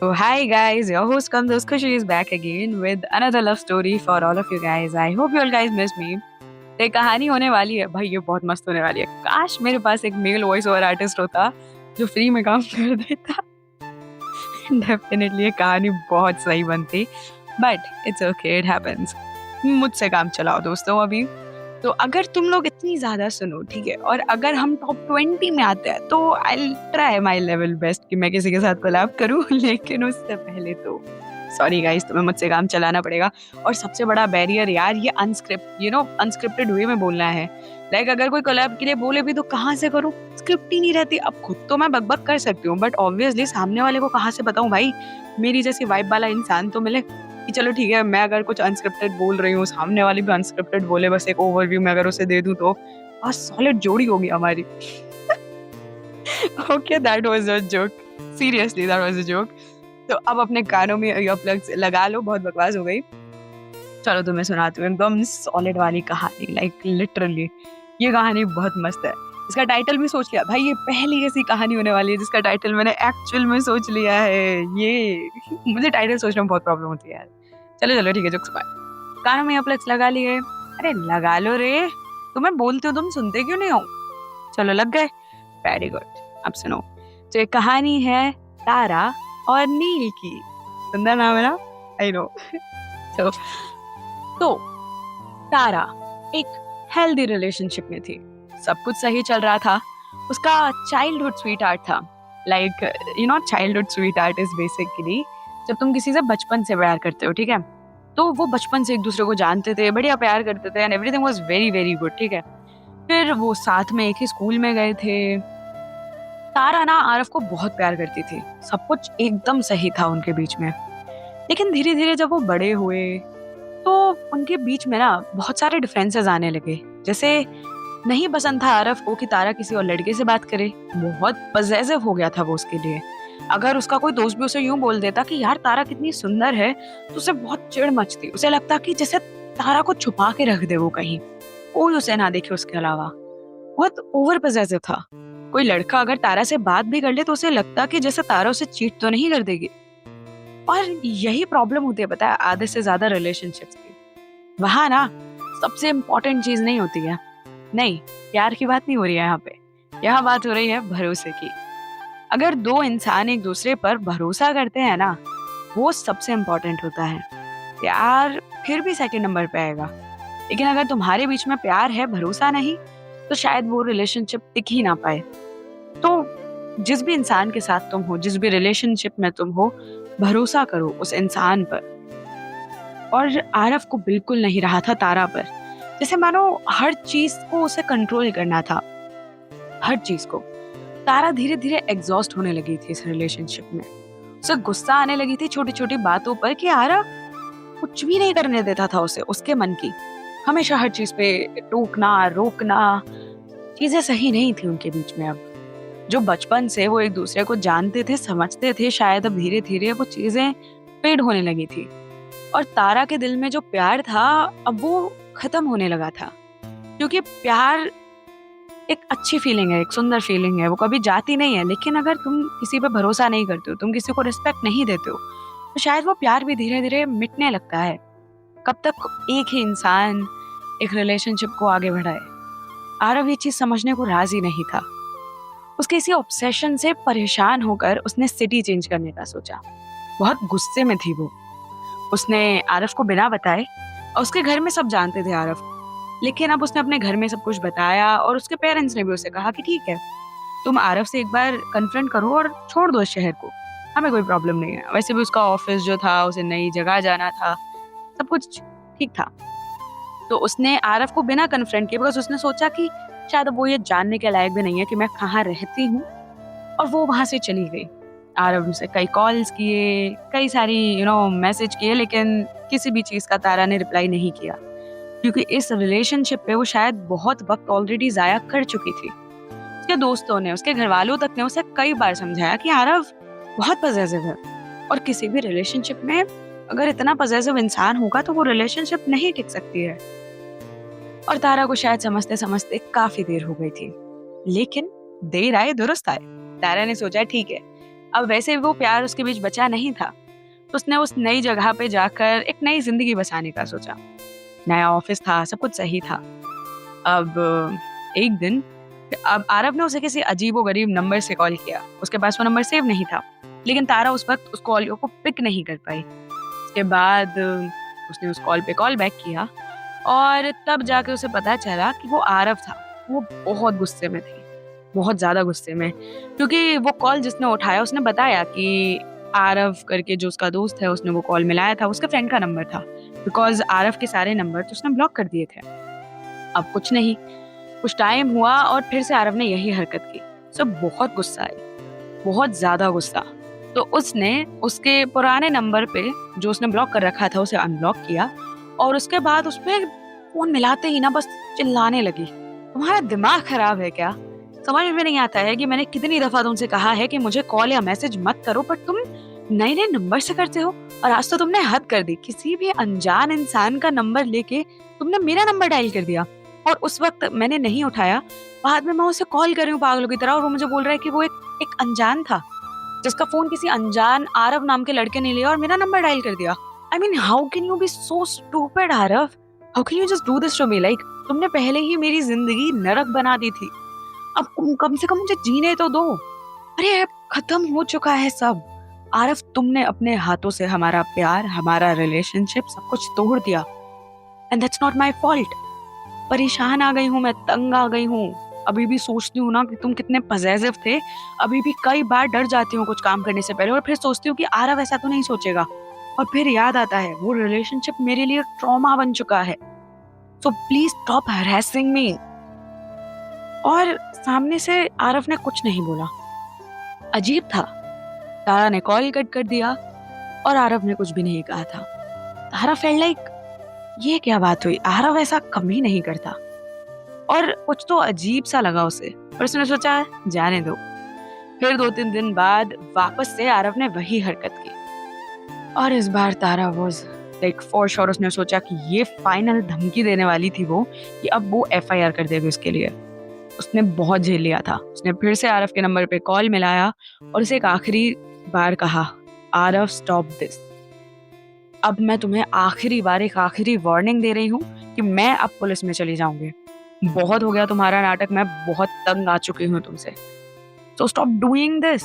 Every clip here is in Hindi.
So hi guys, your host Kamdos Kushi is back again with another love story for all of you guys. I hope you all guys miss me. ये कहानी होने वाली है भाई, ये बहुत मस्त होने वाली है. काश मेरे पास एक मेल वॉइस ओवर आर्टिस्ट होता जो फ्री में काम कर देता. डेफिनेटली ये कहानी बहुत सही बनती, but it's okay, it happens. मुझसे काम चलाओ दोस्तों अभी. तो अगर तुम लोग इतनी ज्यादा सुनो, ठीक है, और अगर हम टॉप 20 में आते हैं तो I try my level best कि मैं किसी के साथ कोलैब करूं. लेकिन उससे पहले तो सॉरी गाइस, तुम्हें मुझसे काम चलाना पड़ेगा. और सबसे बड़ा बैरियर यार, ये अनस्क्रिप्टेड वे में बोलना है. लाइक अगर कोई कोलैब के लिए बोले भी तो कहाँ से करूं, स्क्रिप्ट ही नहीं रहती. अब खुद तो मैं बकबक कर सकती हूँ, बट ऑब्वियसली सामने वाले को कहाँ से बताऊं भाई. मेरी जैसी वाइब वाला इंसान तो मिले कि चलो ठीक है, मैं अगर कुछ अनस्क्रिप्टेड बोल रही हूँ, सामने वाली भी अनस्क्रिप्टेड बोले, बस एक ओवरव्यू में अगर उसे दे दूं तो बहुत सॉलिड जोड़ी होगी हमारी. Okay, that was a joke. Seriously that was a joke. तो अब अपने कानों में ईयरप्लग्स लगा लो, बहुत बकवास हो गई. चलो तुम्हें सुनाती हूँ एकदम सॉलिड वाली कहानी. लाइक लिटरली ये कहानी बहुत मस्त है. इसका टाइटल भी सोच लिया भाई, ये पहली ऐसी कहानी होने वाली है जिसका टाइटल मैंने एक्चुअल में सोच लिया है. ये मुझे टाइटल सोचने में बहुत प्रॉब्लम होती है यार. चलो चलो ठीक है, जोक्स बाय. कानों में ईयरप्लग्स लगा लिए. अरे लगा लो रे, तुम्हें बोलती हो तुम सुनते क्यों नहीं हो. चलो लग गए, वेरी गुड. अब सुनो. तो एक कहानी है तारा और नील की. सुंदर नाम है ना, आई नो. तो तारा एक हेल्दी रिलेशनशिप में थी. सब कुछ सही चल रहा था. उसका चाइल्डहुड स्वीट आर्ट था. Like childhood sweet art is basically जब तुम किसी से बचपन से प्यार करते हो, ठीक है, तो वो बचपन से एक दूसरे को जानते थे, बढ़िया प्यार करते थे, and everything was very very good, ठीक है. फिर वो साथ में एक ही स्कूल में गए थे. तारा ना आरव को बहुत प्यार करती थी. सब कुछ एकदम सही था उनके बीच में. लेकिन धीरे धीरे जब वो बड़े हुए तो उनके बीच में ना बहुत सारे डिफरेंसेस आने लगे. जैसे नहीं पसंद था आरव को कि तारा किसी और लड़के से बात करे. बहुत पजेसिव हो गया था वो उसके लिए. अगर उसका कोई दोस्त भी उसे यूं बोल देता कि यार तारा कितनी सुंदर है, तो उसे बहुत चिढ़ मचती. उसे लगता कि जैसे तारा को छुपा के रख दे वो कहीं, कोई उसे ना देखे उसके अलावा. बहुत ओवर पजेसिव था. कोई लड़का अगर तारा से बात भी कर ले तो उसे लगता कि जैसे तारा उसे चीट तो नहीं कर देगी. और यही प्रॉब्लम होती है पता है आधे से ज्यादा रिलेशनशिप्स की. वहां ना सबसे इम्पोर्टेंट चीज नहीं होती है. नहीं, प्यार की बात नहीं हो रही है यहाँ पे. यहाँ बात हो रही है भरोसे की. अगर दो इंसान एक दूसरे पर भरोसा करते हैं ना, वो सबसे इम्पोर्टेंट होता है. प्यार फिर भी सेकंड नंबर पे आएगा. लेकिन अगर तुम्हारे बीच में प्यार है, भरोसा नहीं, तो शायद वो रिलेशनशिप टिक ही ना पाए. तो जिस भी इंसान के साथ तुम हो, जिस भी रिलेशनशिप में तुम हो, भरोसा करो उस इंसान पर. और आरव को बिल्कुल नहीं रहा था तारा पर. जैसे मानो हर चीज को उसे कंट्रोल करना था, हर चीज को. तारा धीरे धीरे एग्जॉस्ट होने लगी थी इस रिलेशनशिप में. उसे गुस्सा आने लगी थी छोटी छोटी बातों पर कि आरव कुछ भी नहीं करने देता था उसे उसके मन की. हमेशा हर चीज पे टोकना रोकना. चीजें सही नहीं थी उनके बीच में. अब जो बचपन से वो एक दूसरे को जानते थे, समझते थे, शायद अब धीरे धीरे वो चीजें फेड होने लगी थी. और तारा के दिल में जो प्यार था अब वो खत्म होने लगा था. क्योंकि प्यार एक अच्छी फीलिंग है, एक सुंदर फीलिंग है, वो कभी जाती नहीं है. लेकिन अगर तुम किसी पे भरोसा नहीं करते हो, तुम किसी को रिस्पेक्ट नहीं देते हो, तो शायद वो प्यार भी धीरे धीरे मिटने लगता है. कब तक एक ही इंसान एक रिलेशनशिप को आगे बढ़ाए. आरव ये चीज समझने को राजी नहीं था. उसके इसी ऑब्सेशन से परेशान होकर उसने सिटी चेंज करने का सोचा. बहुत गुस्से में थी वो. उसने आरव को बिना बताए, और उसके घर में सब जानते थे आरव को. लेकिन अब उसने अपने घर में सब कुछ बताया, और उसके पेरेंट्स ने भी उसे कहा कि ठीक है, तुम आरव से एक बार कन्फ्रंट करो और छोड़ दो इस शहर को, हमें कोई प्रॉब्लम नहीं है. वैसे भी उसका ऑफिस जो था, उसे नई जगह जाना था, सब कुछ ठीक था. तो उसने आरव को बिना कन्फ्रंट किए, बिकॉज उसने सोचा कि शायद अब वो ये जानने के लायक भी नहीं है कि मैं कहाँ रहती हूँ, और वो वहां से चली गई. आरव से कई कॉल्स किए, कई सारी मैसेज किए, लेकिन किसी भी चीज का तारा ने रिप्लाई नहीं किया. क्योंकि इस रिलेशनशिप पे वो शायद बहुत वक्त ऑलरेडी जाया कर चुकी थी. उसके दोस्तों ने, उसके घर वालों तक ने उसे कई बार समझाया कि आरव बहुत पजेसिव है, और किसी भी रिलेशनशिप में अगर इतना पजेसिव इंसान होगा तो वो रिलेशनशिप नहीं टिक सकती है. और तारा को शायद समझते समझते काफी देर हो गई थी. लेकिन देर आए दुरुस्त आए. तारा ने सोचा ठीक है, अब वैसे वो प्यार उसके बीच बचा नहीं था, तो उसने उस नई जगह पे जाकर एक नई जिंदगी बसाने का सोचा। नया ऑफिस था, सब कुछ सही था। अब एक दिन अब आरव ने उसे किसी अजीबोगरीब नंबर से कॉल किया। उसके पास वो नंबर सेव नहीं था, लेकिन तारा उस वक्त उस कॉल को पिक नहीं कर पाई। उसके बाद उसने उस कॉल पे कॉल बैक किया और तब जाके उसे पता चला कि वो आरव था। वो बहुत गुस्से में थी, बहुत ज्यादा गुस्से में, क्योंकि वो कॉल जिसने उठाया उसने बताया कि आरव करके जो उसका दोस्त है उसने वो कॉल मिलाया था, उसके फ्रेंड का नंबर था। बिकॉज आरव के सारे नंबर तो उसने ब्लॉक कर दिए थे। अब कुछ नहीं, कुछ टाइम हुआ और फिर से आरव ने यही हरकत की। सब बहुत गुस्सा आई, बहुत ज्यादा गुस्सा। तो उसने उसके पुराने नंबर पे जो उसने ब्लॉक कर रखा था उसे अनब्लॉक किया और उसके बाद उसपे फोन मिलाते ही ना बस चिल्लाने लगी, तुम्हारा दिमाग खराब है क्या? समझ में नहीं आता है कि मैंने कितनी दफा तुमसे कहा है कि मुझे कॉल या मैसेज मत करो, पर तुम नए नए नंबर से करते हो। और आज तो तुमने हद कर दी, किसी भी अनजान इंसान का नंबर लेके तुमने मेरा नंबर डायल कर दिया और उस वक्त मैंने नहीं उठाया। बाद में मैं उसे कॉल कर रही हूँ पागलों की तरह और वो मुझे बोल रहा है कि वो एक अनजान था जिसका फोन किसी अनजान आरव नाम के लड़के ने लिया और मेरा नंबर डायल कर दिया। I mean how can you be so stupid Aarav? How can you just do this to me? Like तुमने पहले ही मेरी जिंदगी नरक बना दी थी, अब कम से कम मुझे जीने तो दो। अरे अब खत्म हो चुका है सब। आरव, तुमने अपने हाथों से हमारा प्यार, हमारा रिलेशनशिप सब कुछ तोड़ दिया and that's not my fault. परेशान आ गई हूँ मैं, तंग आ गई हूँ। अभी भी सोचती हूँ ना कि तुम कितने पजेसिव थे। अभी भी कई बार डर जाती हूँ कुछ काम करने से पहले और फिर सोचती हूँ कि आरव ऐसा तो नहीं सोचेगा, और फिर याद आता है वो रिलेशनशिप मेरे लिए ट्रॉमा बन चुका है। सो प्लीज स्टॉप हरासिंग मी। और सामने से आरव ने कुछ नहीं बोला। अजीब था, तारा ने कॉल कट कर दिया और आरव ने कुछ भी नहीं कहा था। तारा फेल्ट लाइक ये क्या बात हुई, आरव ऐसा कभी नहीं करता और कुछ तो अजीब सा लगा उसे और उसने सोचा जाने दो। फिर 2-3 दिन बाद वापस से आरव ने वही हरकत की और इस बार तारा वाज लाइक फॉर श्योर उसने सोचा कि ये फाइनल धमकी देने वाली थी वो कि अब वो एफआईआर कर देगी उसके लिए। उसने बहुत झेल लिया था। उसने फिर से आरव के नंबर पे कॉल मिलाया और उसे एक आखिरी बार कहा, आरव स्टॉप दिस। अब मैं तुम्हें आखिरी बार एक आखिरी वार्निंग दे रही हूँ कि मैं अब पुलिस में चली जाऊंगी। बहुत हो गया तुम्हारा नाटक, मैं बहुत तंग आ चुकी हूँ तुमसे। So stop doing this.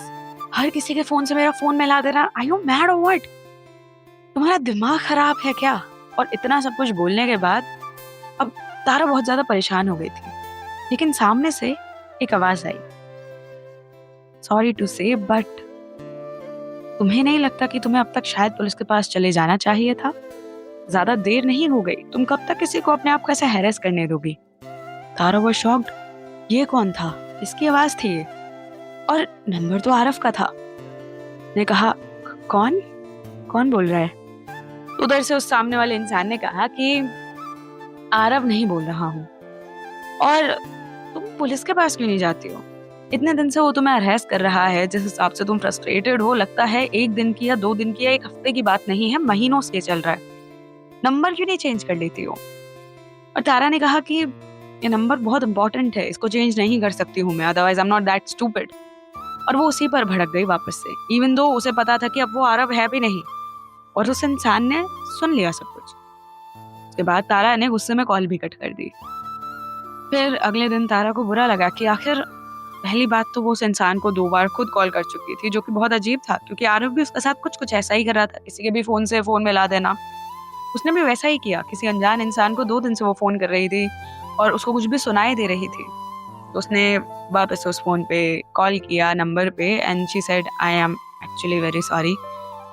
हर किसी के फोन से मेरा फोन मिला देना। Are you mad or what? तुम्हारा दिमाग खराब है क्या? और इतना सब कुछ बोलने के बाद अब तारा बहुत ज्यादा परेशान हो गई थी, लेकिन सामने से एक आवाज आई, सॉरी टू से बट तुम्हें नहीं लगता कि तुम्हें अब तक शायद पुलिस के पास चले जाना चाहिए था? ज्यादा देर नहीं हो गई, तुम कब तक किसी को अपने आप को ऐसे हैरेस करने दोगी? तारा वो शॉक्ड, ये कौन था, किसकी आवाज थी ये? और नंबर तो आरव का था। ने कहा कौन कौन बोल रहा है? उधर से उस सामने वाले इंसान ने कहा कि आरव नहीं बोल रहा हूँ। और तुम पुलिस के पास क्यों नहीं जाती हो? इतने दिन से वो तुम्हें हरास कर रहा है, जिस हिसाब से तुम फ्रस्ट्रेटेड हो, लगता है 1 दिन की या 2 दिन की या 1 हफ्ते की बात नहीं है, महीनों से चल रहा है। नंबर क्यों नहीं चेंज कर लेती हो? और तारा ने कहा कि ये नंबर बहुत इंपॉर्टेंट है, इसको चेंज नहीं कर सकती हूँ मैं, otherwise I am not that stupid. और वो उसी पर भड़क गई वापस से, इवन दो उसे पता था कि अब वो आरव है भी नहीं। और उस इंसान ने सुन लिया सब कुछ। उसके बाद तारा ने गुस्से में कॉल भी कट कर दी। फिर अगले दिन तारा को बुरा लगा कि आखिर पहली बात तो वो उस इंसान को 2 बार खुद कॉल कर चुकी थी, जो कि बहुत अजीब था, क्योंकि आरव भी उसके साथ कुछ ऐसा ही कर रहा था, किसी के भी फोन से फोन मिला देना। उसने भी वैसा ही किया, किसी अनजान इंसान को 2 दिन से वो फोन कर रही थी और उसको कुछ भी सुनाई दे रही थी। तो उसने वापस उस फोन पे कॉल किया नंबर पे and she said I am actually very sorry,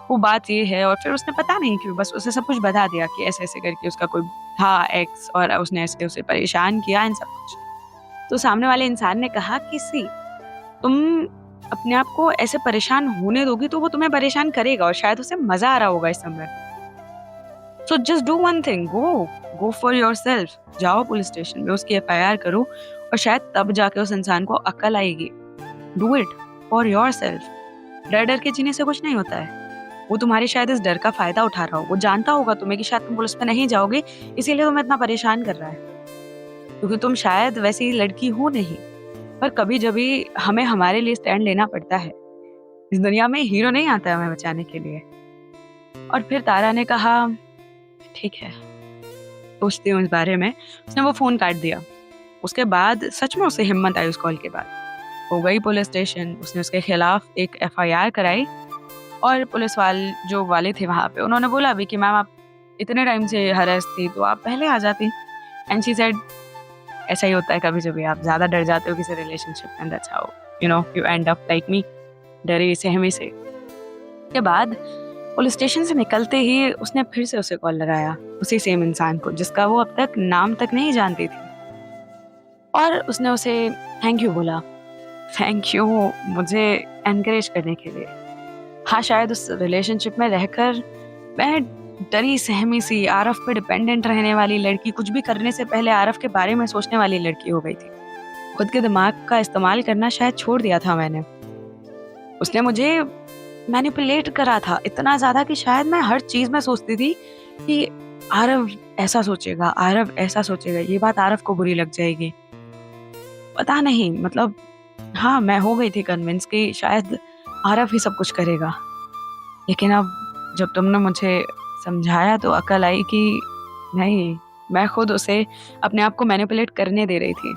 वो बात ये है। और फिर उसने पता नहीं क्यों बस उसे सब कुछ बता दिया कि ऐसे ऐसे करके उसका कोई था एक्स और उसने ऐसे उसे परेशान किया इन सब कुछ। तो सामने वाले इंसान ने कहा कि सी, तुम अपने आप को ऐसे परेशान होने दोगी तो वो तुम्हें परेशान करेगा और शायद उसे मजा आ रहा होगा इस समय। So just do one thing, go for yourself. जाओ पुलिस स्टेशन में, उसकी एफआईआर करो और शायद तब जाके उस इंसान को अक्ल आएगी। Do it for yourself. डर डर के जीने से कुछ नहीं होता है। वो तुम्हारी शायद इस डर का फायदा उठा रहा हो, वो जानता होगा तुम्हें कि शायद तुम पुलिस पे नहीं जाओगे, इसीलिए तुम्हें इतना परेशान कर रहा है, क्योंकि तुम शायद वैसी लड़की हो नहीं। पर कभी जब हमें हमारे लिए स्टैंड लेना पड़ता है, इस दुनिया में हीरो नहीं आता है हमें बचाने के लिए। और फिर तारा ने कहा ठीक है, सोचती हूँ इस बारे में। उसने वो फ़ोन काट दिया। उसके बाद सच में उसे हिम्मत आई उस कॉल के बाद। वो गई पुलिस स्टेशन, उसने उसके खिलाफ एक एफआईआर कराई और पुलिस जो वाले थे वहाँ पे, उन्होंने बोला भी कि मैम आप इतने टाइम से हरास थी तो आप पहले आ जाती। एंड शी सेड ऐसा ही होता है कभी-कभी, आप ज़्यादा डर जाते हो किसी रिलेशनशिप में, that's how you and up like me, डरे सहमे से। के बाद पुलिस स्टेशन से निकलते ही उसने फिर से उसे कॉल लगाया, उसी सेम इंसान को जिसका वो अब तक नाम तक नहीं जानती थी। और उसने उसे थैंक यू बोला, थैंक यू मुझे एनकरेज करने के लिए। हाँ, शायद उस रिलेशनशिप में रहकर मैं डरी सहमी सी, आरफ पे डिपेंडेंट रहने वाली लड़की, कुछ भी करने से पहले आरफ के बारे में सोचने वाली लड़की हो गई थी। खुद के दिमाग का इस्तेमाल करना शायद छोड़ दिया था मैंने। उसने मुझे मैनिपुलेट करा था इतना ज़्यादा कि शायद मैं हर चीज़ में सोचती थी कि आरव ऐसा सोचेगा, आरव ऐसा सोचेगा, ये बात आरव को बुरी लग जाएगी। पता नहीं, मतलब हाँ, मैं हो गई थी कन्विंस कि शायद आरव ही सब कुछ करेगा। लेकिन अब जब तुमने मुझे समझाया तो अकल आई कि नहीं, मैं खुद उसे अपने आप को मैनिपुलेट करने दे रही थी।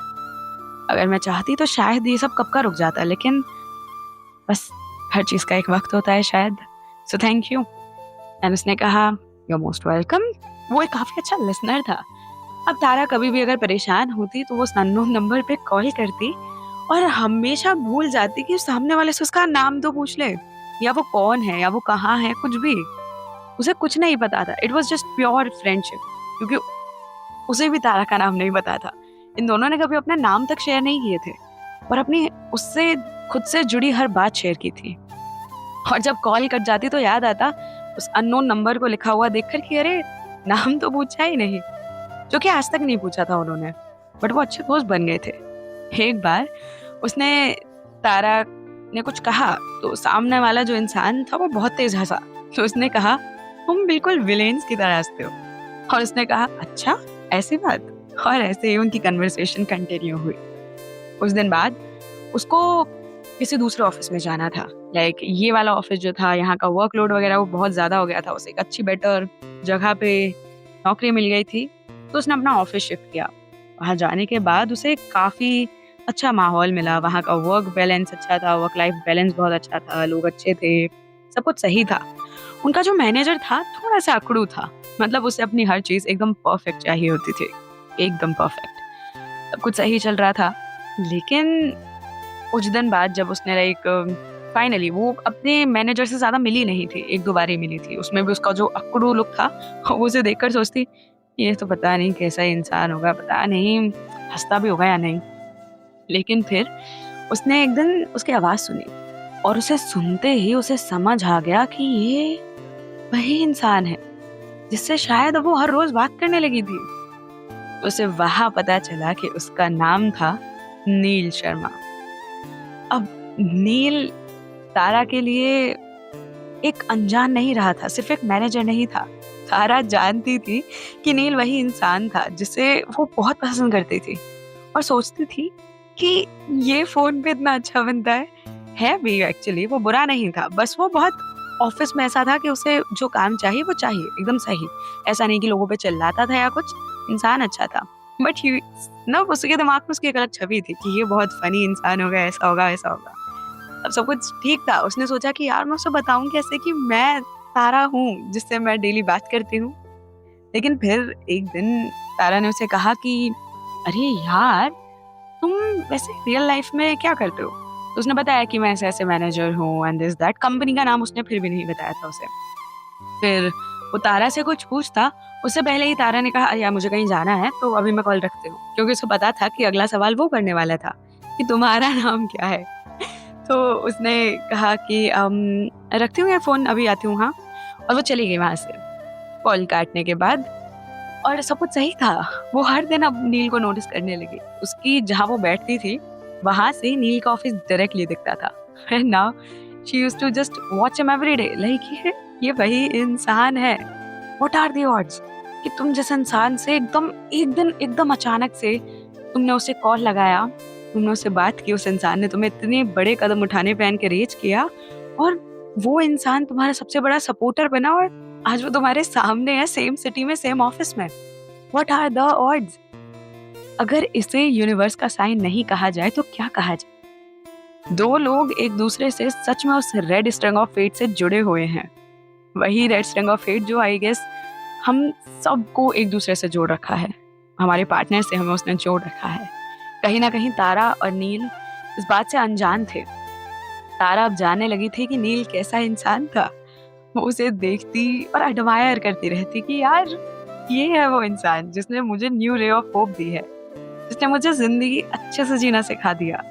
अगर मैं चाहती तो शायद ये सब कब का रुक जाता, लेकिन बस हर चीज़ का एक वक्त होता है शायद। So thank you. एंड उसने कहा यू आर मोस्ट वेलकम। वो एक काफ़ी अच्छा लिसनर था। अब तारा कभी भी अगर परेशान होती तो वो उस अननोन नंबर पे कॉल करती और हमेशा भूल जाती कि सामने वाले से उसका नाम तो पूछ ले, या वो कौन है, या वो कहाँ है, कुछ भी। उसे कुछ नहीं पता था। It was just pure friendship, क्योंकि उसे भी तारा का नाम नहीं पता था। इन दोनों ने कभी अपना नाम तक शेयर नहीं किए थे, पर अपनी उससे खुद से जुड़ी हर बात शेयर की थी। और जब कॉल कट जाती तो याद आता उस अननोन नंबर को लिखा हुआ देखकर कि अरे नाम तो पूछा ही नहीं, जो कि आज तक नहीं पूछा था उन्होंने। बट वो अच्छे दोस्त बन गए थे। एक बार उसने तारा ने कुछ कहा तो सामने वाला जो इंसान था वो बहुत तेज हंसा। तो उसने कहा तुम बिल्कुल विलेन्स की तरह हंसते हो। और उसने कहा अच्छा ऐसी बात। और ऐसे ही उनकी कन्वर्सेशन कंटिन्यू हुई। कुछ दिन बाद उसको किसी दूसरे ऑफिस में जाना था। लाइक ये वाला ऑफिस जो था, यहाँ का वर्कलोड वगैरह वो बहुत ज़्यादा हो गया था। उसे एक अच्छी बेटर जगह पे नौकरी मिल गई थी, तो उसने अपना ऑफिस शिफ्ट किया। वहाँ जाने के बाद उसे काफ़ी अच्छा माहौल मिला। वहाँ का वर्क बैलेंस अच्छा था, वर्क लाइफ बैलेंस बहुत अच्छा था, लोग अच्छे थे, सब कुछ सही था। उनका जो मैनेजर था थोड़ा सा अकड़ू था, मतलब उसे अपनी हर चीज़ एकदम परफेक्ट चाहिए होती थी, एकदम परफेक्ट। सब कुछ सही चल रहा था, लेकिन कुछ दिन बाद जब उसने फाइनली वो अपने मैनेजर से ज़्यादा मिली नहीं थी, 1-2 बार ही मिली थी। उसमें भी उसका जो अकड़ू लुक था वो उसे देखकर सोचती ये तो पता नहीं कैसा इंसान होगा, पता नहीं हंसता भी होगा या नहीं। लेकिन फिर उसने एक दिन उसकी आवाज़ सुनी और उसे सुनते ही उसे समझ आ गया कि ये वही इंसान है जिससे शायद वो हर रोज बात करने लगी थी। उसे वहां पता चला कि उसका नाम था नील शर्मा। अब नील तारा के लिए एक अनजान नहीं रहा था, सिर्फ एक मैनेजर नहीं था। तारा जानती थी कि नील वही इंसान था जिसे वो बहुत पसंद करती थी और सोचती थी कि ये फोन पे इतना अच्छा बनता है भी। एक्चुअली वो बुरा नहीं था, बस वो बहुत ऑफिस में ऐसा था कि उसे जो काम चाहिए वो चाहिए, एकदम सही। ऐसा नहीं कि लोगों पे चिल्लाता था या कुछ, इंसान अच्छा था। बट ना उसके दिमाग में उसकी एक अलग छवि थी कि ये बहुत फनी इंसान होगा, ऐसा होगा वैसा होगा। अब सब कुछ ठीक था। उसने सोचा कि यार मैं उसे बताऊं कैसे कि मैं तारा हूँ जिससे मैं डेली बात करती हूँ। लेकिन फिर एक दिन तारा ने उसे कहा कि अरे यार तुम वैसे रियल लाइफ में क्या करते हो। तो उसने बताया कि मैं ऐसे ऐसे मैनेजर हूँ एंड दिस दैट। कंपनी का नाम उसने फिर भी नहीं बताया था उसे। फिर वो तारा से कुछ पूछता, उससे पहले ही तारा ने कहा अरे यार मुझे कहीं जाना है तो अभी मैं कॉल रखती हूँ, क्योंकि उसको पता था कि अगला सवाल वो करने वाला था कि तुम्हारा नाम क्या है। तो उसने कहा कि रखती हूँ यार फ़ोन, अभी आती हूँ। हाँ, और वो चली गई वहाँ से कॉल काटने के बाद। और सब कुछ सही था। वो हर दिन अब नील को नोटिस करने लगी। उसकी जहाँ वो बैठती थी वहाँ से नील का ऑफिस डायरेक्टली दिखता था। And now she used to just watch him every day, like ये वही इंसान है। व्हाट आर द ऑड्स कि तुम जैसे इंसान से एकदम एक दिन एकदम अचानक से तुमने उसे कॉल लगाया, तुमने उससे बात की, उस इंसान ने तुम्हें इतने बड़े कदम उठाने पे एनकरेज किया और वो इंसान तुम्हारा सबसे बड़ा सपोर्टर बना और आज वो तुम्हारे सामने है, सेम सिटी में, सेम ऑफिस में। What are the odds? अगर इसे यूनिवर्स का साइन नहीं कहा जाए तो क्या कहा जाए? दो लोग एक दूसरे से सच में उस रेड स्ट्रिंग ऑफ फेट से जुड़े हुए हैं। वही रेड स्ट्रिंग ऑफ फेट जो आई गेस हम सबको एक दूसरे से जोड़ रखा है। हमारे पार्टनर से हमें उसने जोड़ रखा है। कहीं ना कहीं तारा और नील इस बात से अनजान थे। तारा अब जानने लगी थी कि नील कैसा इंसान था। वो उसे देखती और एडमायर करती रहती कि यार ये है वो इंसान जिसने मुझे न्यू रे ऑफ होप दी है, जिसने मुझे जिंदगी अच्छे से जीना सिखा दिया।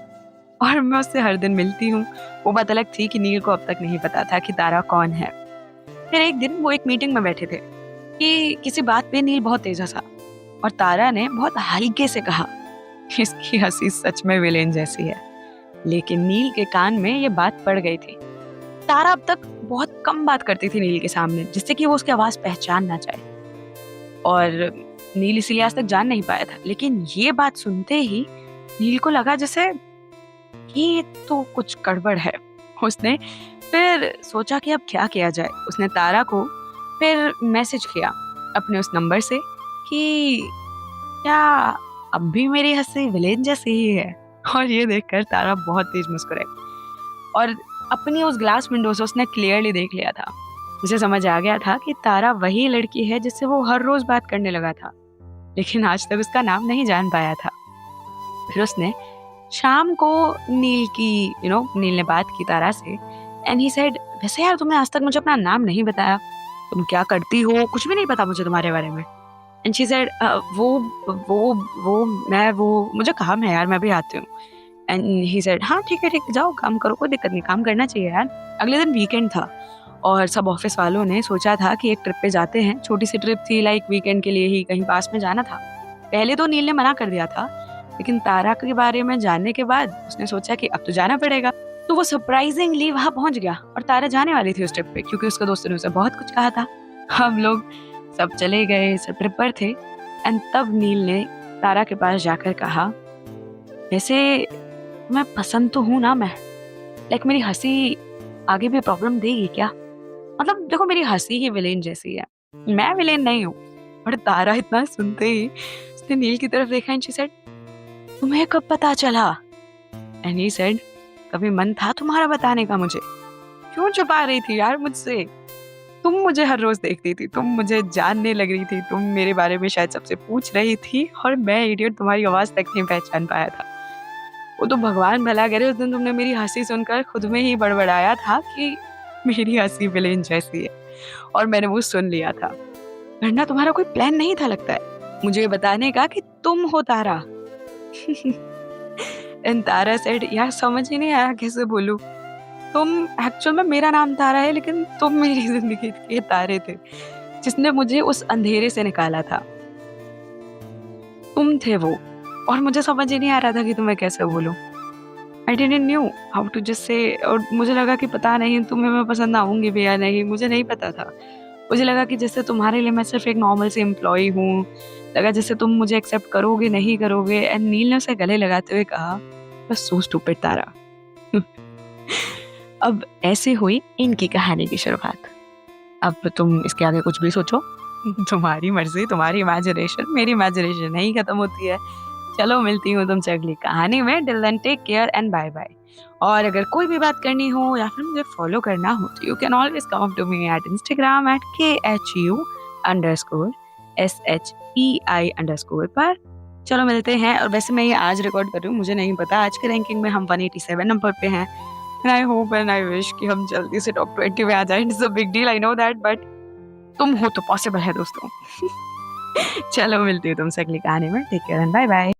और मैं उससे हर दिन मिलती हूँ। वो बात अलग थी कि नील को अब तक नहीं पता था कि तारा कौन है। फिर एक दिन वो एक मीटिंग में बैठे थे कि किसी बात पे नील बहुत तेज हंसा और तारा ने बहुत हल्के से कहा, इसकी हंसी सच में विलेन जैसी है। लेकिन नील के कान में ये बात पड़ गई थी। तारा अब तक बहुत कम बात करती थी नील के सामने, जिससे कि वो उसकी आवाज पहचान ना जाए, और नील इसीलिए आज तक जान नहीं पाया था। लेकिन ये बात सुनते ही नील को लगा जैसे ये तो कुछ गड़बड़ है। उसने फिर सोचा कि अब क्या किया जाए। उसने तारा को फिर मैसेज किया अपने उस नंबर से कि क्या अब भी मेरी हंसी विलेन जैसी ही है। और ये देखकर तारा बहुत तेज मुस्कुराई और अपनी उस ग्लास विंडो से उसने क्लियरली देख लिया था। उसे समझ आ गया था कि तारा वही लड़की है जिससे वो हर रोज बात करने लगा था, लेकिन आज तक उसका नाम नहीं जान पाया था। फिर उसने शाम को नील ने बात की तारा से एंड ही सेड, वैसे यार तुमने आज तक मुझे अपना नाम नहीं बताया, तुम क्या करती हो, कुछ भी नहीं पता मुझे तुम्हारे बारे में। एंड शी सेड, वो मुझे काम है यार, मैं भी आती हूँ। एंड ही सेड, हाँ ठीक है जाओ काम करो, कोई दिक्कत नहीं, काम करना चाहिए यार। अगले दिन वीकेंड था और सब ऑफिस वालों ने सोचा था कि एक ट्रिप पे जाते हैं। छोटी सी ट्रिप थी, लाइक वीकेंड के लिए ही कहीं पास में जाना था। पहले तो नील ने मना कर दिया था, लेकिन तारा के बारे में जानने के बाद उसने सोचा कि अब तो जाना पड़ेगा। तो वो सरप्राइजिंगली वहां पहुंच गया और तारा जाने वाली थी उस ट्रिप पे, क्योंकि उसके दोस्तों ने उसे बहुत कुछ कहा था। हम लोग सब चले गए, सब ट्रिप पर थे। एंड तब नील ने तारा के पास जाकर कहा, वैसे मैं पसंद तो हूं ना, मैं लाइक मेरी हंसी आगे भी प्रॉब्लम देगी क्या? मतलब देखो मेरी हंसी ही विलेन जैसी है, मैं विलेन नहीं हूँ। और तारा इतना सुनते ही उसने नील की तरफ देखा एंड शी सेड, तुम्हें कब पता चला? एंड ही सेड, कभी मन था तुम्हारा बताने का मुझे? क्यों छुपा रही थी यार मुझसे? तुम मुझे हर रोज देखती थी, तुम मुझे जानने लग रही थी, तुम मेरे बारे में शायद सबसे पूछ रही थी और मैं इडियट तुम्हारी आवाज तक नहीं पहचान पाया था। वो तो भगवान भला करे उस दिन तुमने मेरी हंसी सुनकर खुद में ही बड़बड़ाया था कि मेरी हंसी विलेन जैसी है, और मैंने वो सुन लिया था। वरना तुम्हारा कोई प्लान नहीं था लगता है मुझे बताने का कि तुम हो तारा। एंड तारा सेड, यार समझ ही नहीं आया कैसे बोलूं। तुम एक्चुअल में, मेरा नाम तारा है, लेकिन तुम मेरी जिंदगी के तारे थे जिसने मुझे उस अंधेरे से निकाला था। तुम थे वो, और मुझे समझ ही नहीं आ रहा था कि तुम्हें कैसे बोलूं। I didn't knew how to just say, और मुझे लगा कि पता नहीं तुम्हें मैं पसंद आऊंगी भी या नहीं, मुझे नहीं पता था। मुझे लगा कि जैसे तुम्हारे लिए मैं सिर्फ एक नॉर्मल सी एम्प्लॉय हूँ, लगा जैसे तुम मुझे एक्सेप्ट करोगे नहीं करोगे। एंड नील ने उसे गले लगाते हुए कहा, बस सो स्टूपिड तारा। अब ऐसे हुई इनकी कहानी की शुरुआत। अब तुम इसके आगे कुछ भी सोचो, तुम्हारी मर्जी, तुम्हारी इमेजिनेशन, मेरी इमेजिनेशन नहीं खत्म होती है। चलो मिलती हूँ तुमसे अगली कहानी में। Till then take care and bye bye. और अगर कोई भी बात करनी हो या फिर मुझे फॉलो करना हो तो you can always come up to me at Instagram at KHU_SHEI_ पर। चलो मिलते हैं। और वैसे मैं ये आज रिकॉर्ड कर रही हूँ, मुझे नहीं पता आज के रैंकिंग में हम 187 नंबर पे हैं। And I hope and I wish कि हम जल्दी से टॉप 20 में आ जाएं। It's a big deal, I know that, but तुम हो तो पॉसिबल है दोस्तों। चलो मिलती हूँ तुमसे अगली कहानी में। Take care and bye bye.